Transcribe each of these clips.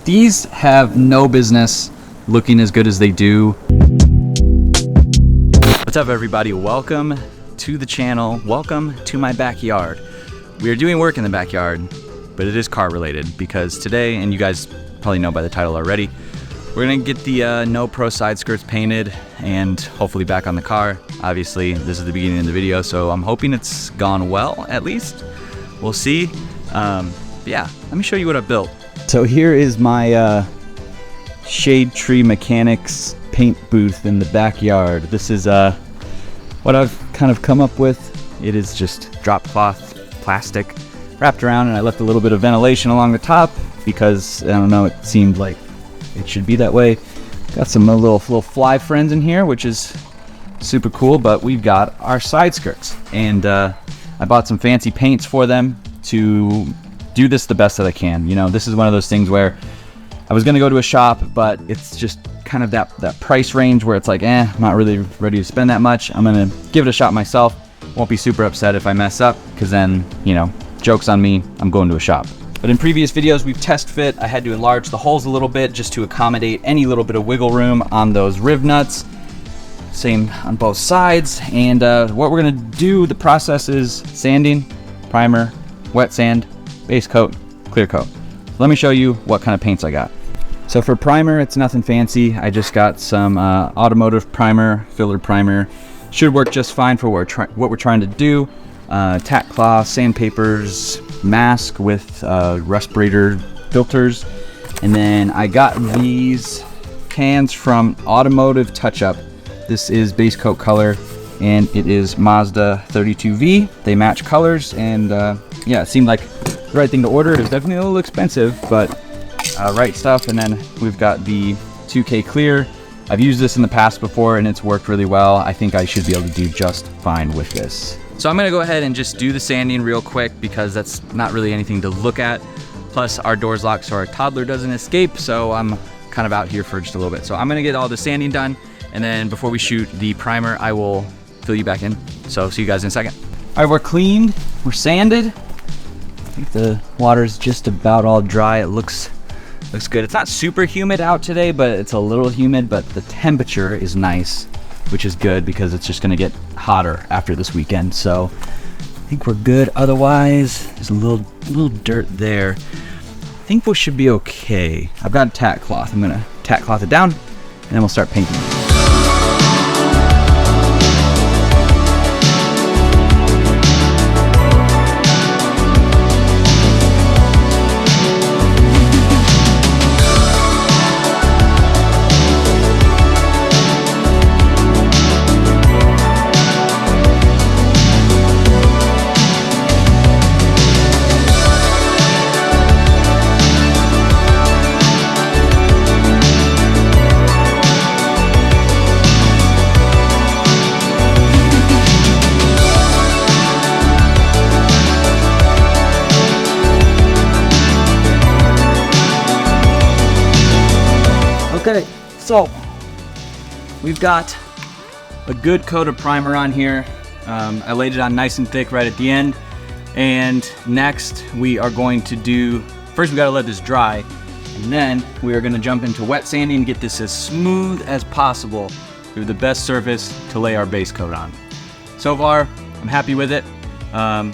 These have no business looking as good as they do. What's up, everybody? Welcome to the channel. Welcome to my backyard. We are doing work in the backyard, but it is car related because today, and you guys probably know by the title already, we're gonna get the NoPro side skirts painted and hopefully back on the car. Obviously, this is the beginning of the video, so I'm hoping it's gone well, at least. We'll see. Yeah, let me show you what I built. So here is my Shade Tree Mechanics paint booth in the backyard. This is what I've kind of come up with. It is just drop cloth plastic wrapped around, and I left a little bit of ventilation along the top because, I don't know, it seemed like it should be that way. Got some little fly friends in here, which is super cool, but we've got our side skirts, and I bought some fancy paints for them to do this the best that I can. You know, this is one of those things where I was gonna go to a shop, but it's just kind of that price range where it's like, I'm not really ready to spend that much. I'm gonna give it a shot myself. Won't be super upset if I mess up, because then, you know, joke's on me, I'm going to a shop. But in previous videos, we've test fit. I had to enlarge the holes a little bit just to accommodate any little bit of wiggle room on those riv nuts. Same on both sides. And what we're gonna do, the process is sanding, primer, wet sand, base coat, clear coat. Let me show you what kind of paints I got. So for primer, it's nothing fancy. I just got some automotive primer, filler primer. Should work just fine for what we're trying to do. Tack cloth, sandpapers, mask with respirator filters. And then I got these cans from Automotive Touch-Up. This is base coat color, and it is Mazda 32V. They match colors, and yeah, it seemed like the right thing to order. It was definitely a little expensive, but right stuff. And then we've got the 2K Clear. I've used this in the past before, and it's worked really well. I think I should be able to do just fine with this. So I'm gonna go ahead and just do the sanding real quick because that's not really anything to look at. Plus our door's locked so our toddler doesn't escape, so I'm kind of out here for just a little bit. So I'm gonna get all the sanding done, and then before we shoot the primer, I will fill you back in. So see you guys in a second. All right, we're cleaned, we're sanded. I think the water's just about all dry. It looks good. It's not super humid out today, but it's a little humid, but the temperature is nice, which is good because it's just gonna get hotter after this weekend. So I think we're good. Otherwise, there's a little dirt there. I think we should be okay. I've got a tack cloth. I'm gonna tack cloth it down, and then we'll start painting. Okay, so we've got a good coat of primer on here. I laid it on nice and thick right at the end. And next we are going to do, first we gotta let this dry, and then we are gonna jump into wet sanding and get this as smooth as possible. We have the best surface to lay our base coat on. So far, I'm happy with it.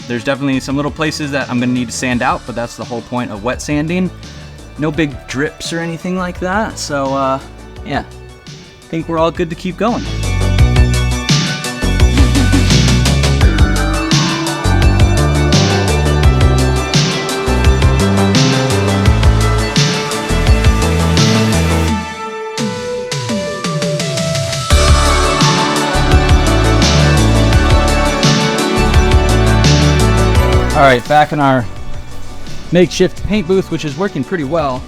There's definitely some little places that I'm gonna need to sand out, but that's the whole point of wet sanding. No big drips or anything like that, so yeah, I think we're all good to keep going. All right, back in our makeshift paint booth, which is working pretty well.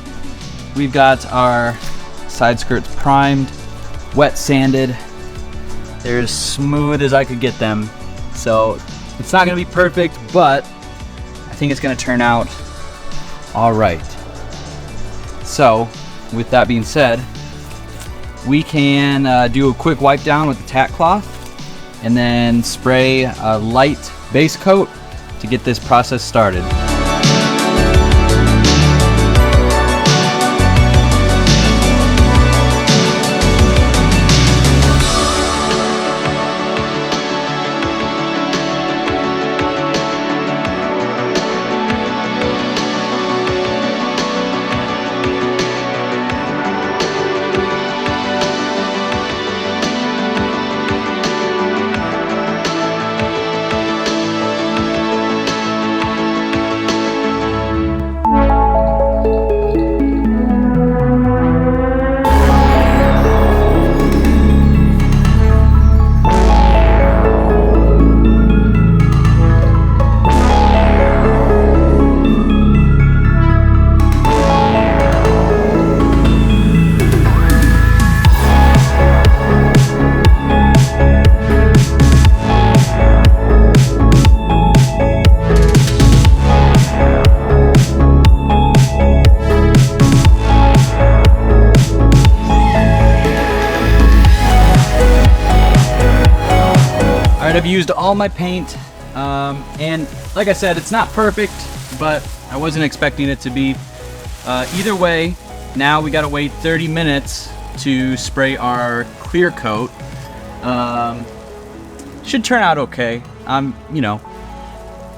We've got our side skirts primed, wet sanded. They're as smooth as I could get them. So it's not gonna be perfect, but I think it's gonna turn out all right. So with that being said, we can do a quick wipe down with the tack cloth and then spray a light base coat to get this process started. I've used all my paint, and like I said, it's not perfect, but I wasn't expecting it to be. Either way, now we gotta wait 30 minutes to spray our clear coat. Should turn out okay. You know,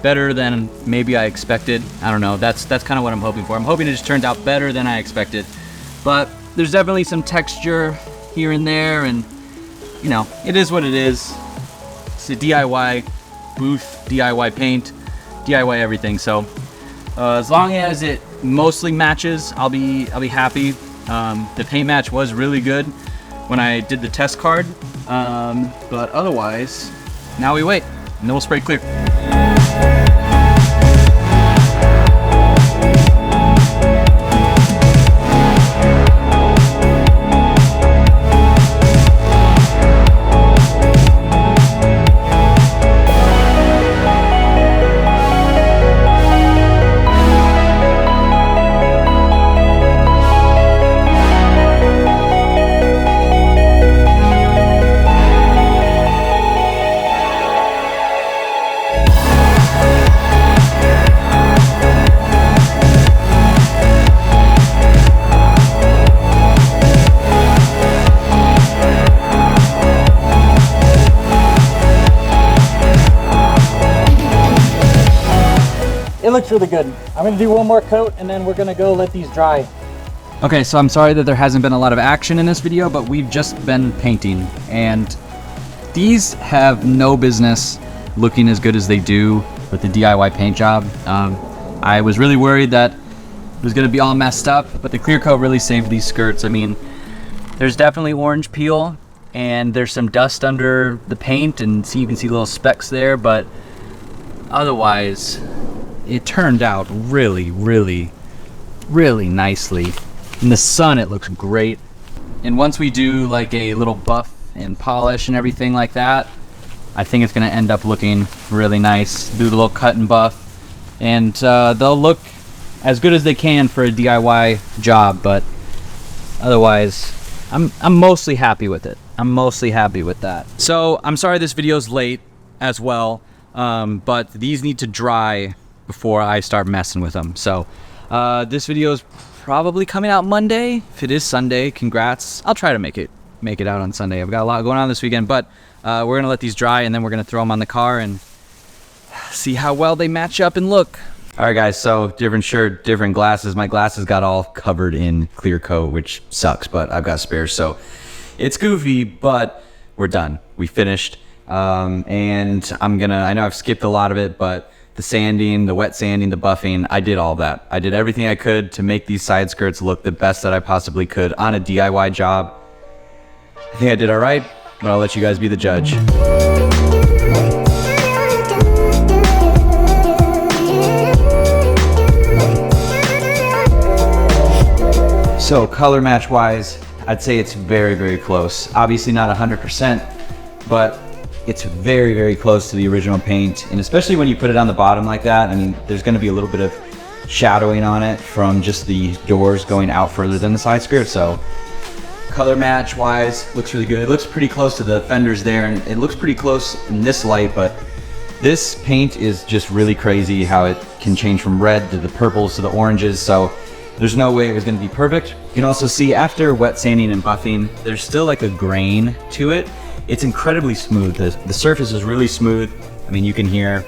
better than maybe I expected. I don't know. That's kind of what I'm hoping for. I'm hoping it just turns out better than I expected. But there's definitely some texture here and there, and you know, it is what it is. It's a DIY booth, DIY paint, DIY everything. So as long as it mostly matches, I'll be happy. The paint match was really good when I did the test card, but otherwise, now we wait, and then we'll spray clear. It looks really good. I'm gonna do one more coat and then we're gonna go let these dry. Okay, so I'm sorry that there hasn't been a lot of action in this video, but we've just been painting, and these have no business looking as good as they do with the DIY paint job. I was really worried that it was gonna be all messed up, but the clear coat really saved these skirts. I mean, there's definitely orange peel, and there's some dust under the paint, and you can see little specks there, but otherwise, it turned out really, really, really nicely. In the sun, it looks great. And once we do like a little buff and polish and everything like that, I think it's gonna end up looking really nice. Do the little cut and buff, and they'll look as good as they can for a DIY job, but otherwise, I'm mostly happy with it. I'm mostly happy with that. So I'm sorry this video's late as well, but these need to dry before I start messing with them. So this video is probably coming out Monday. If it is Sunday, congrats. I'll try to make it out on Sunday. I've got a lot going on this weekend, but we're gonna let these dry, and then we're gonna throw them on the car and see how well they match up and look. All right, guys, so different shirt, different glasses. My glasses got all covered in clear coat, which sucks, but I've got spares, so it's goofy, but we're done. We finished, and I know I've skipped a lot of it, but the sanding, the wet sanding, the buffing, I did all that. I did everything I could to make these side skirts look the best that I possibly could on a DIY job. I think I did all right, but I'll let you guys be the judge. So color match wise, I'd say it's very, very close. Obviously not 100%, but it's very, very close to the original paint. And especially when you put it on the bottom like that, I mean, there's gonna be a little bit of shadowing on it from just the doors going out further than the side skirt. So color match wise, looks really good. It looks pretty close to the fenders there, and it looks pretty close in this light, but this paint is just really crazy how it can change from red to the purples to the oranges. So there's no way it was gonna be perfect. You can also see after wet sanding and buffing, there's still like a grain to it. It's incredibly smooth. The surface is really smooth. I mean, you can hear,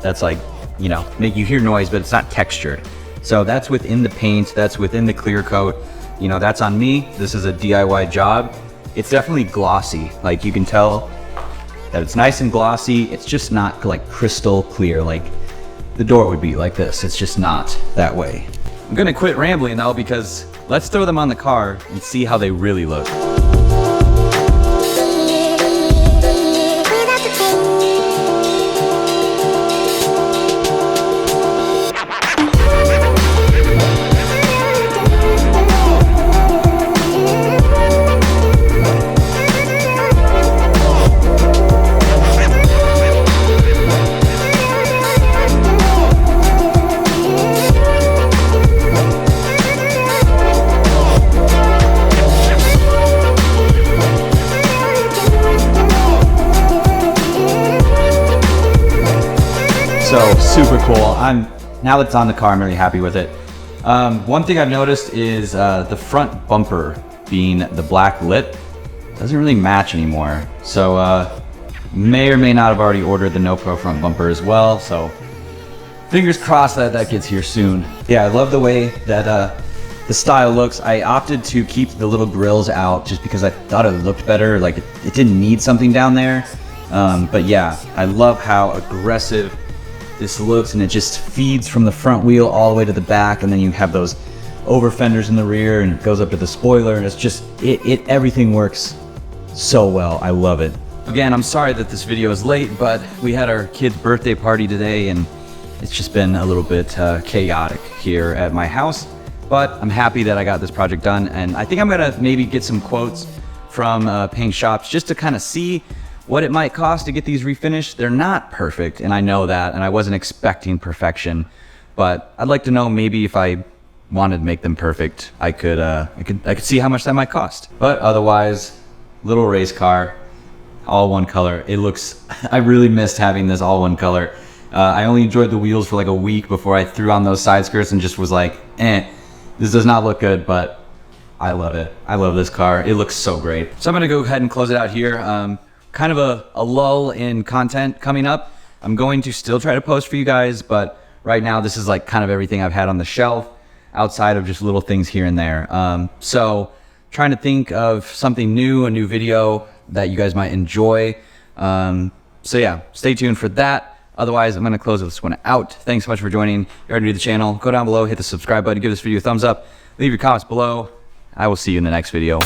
that's like, you know, you hear noise, but it's not textured. So that's within the paint, that's within the clear coat. You know, that's on me. This is a DIY job. It's definitely glossy. Like, you can tell that it's nice and glossy. It's just not like crystal clear like the door would be like this. It's just not that way. I'm gonna quit rambling though, because let's throw them on the car and see how they really look. so super cool. Now that it's on the car, I'm really happy with it. One thing I've noticed is the front bumper being the black lit doesn't really match anymore. So may or may not have already ordered the NoPro front bumper as well. So fingers crossed that that gets here soon. Yeah, I love the way that the style looks. I opted to keep the little grills out just because I thought it looked better. Like it didn't need something down there. But yeah, I love how aggressive this looks, and it just feeds from the front wheel all the way to the back, and then you have those over fenders in the rear, and it goes up to the spoiler, and it's just everything works so well. I love it. Again, I'm sorry that this video is late, but we had our kid's birthday party today, and it's just been a little bit chaotic here at my house. But I'm happy that I got this project done, and I think I'm gonna maybe get some quotes from paint shops just to kind of see what it might cost to get these refinished. They're not perfect, and I know that, and I wasn't expecting perfection, but I'd like to know maybe if I wanted to make them perfect, I could see how much that might cost. But otherwise, little race car, all one color. It looks, I really missed having this all one color. I only enjoyed the wheels for like a week before I threw on those side skirts and just was like, this does not look good, but I love it. I love this car. It looks so great. So I'm gonna go ahead and close it out here. Kind of a lull in content coming up. I'm going to still try to post for you guys, but right now this is like kind of everything I've had on the shelf outside of just little things here and there. So trying to think of something new, a new video that you guys might enjoy. So yeah, stay tuned for that. Otherwise, I'm gonna close this one out. Thanks so much for joining. If you're new to the channel, go down below, hit the subscribe button, give this video a thumbs up, leave your comments below. I will see you in the next video.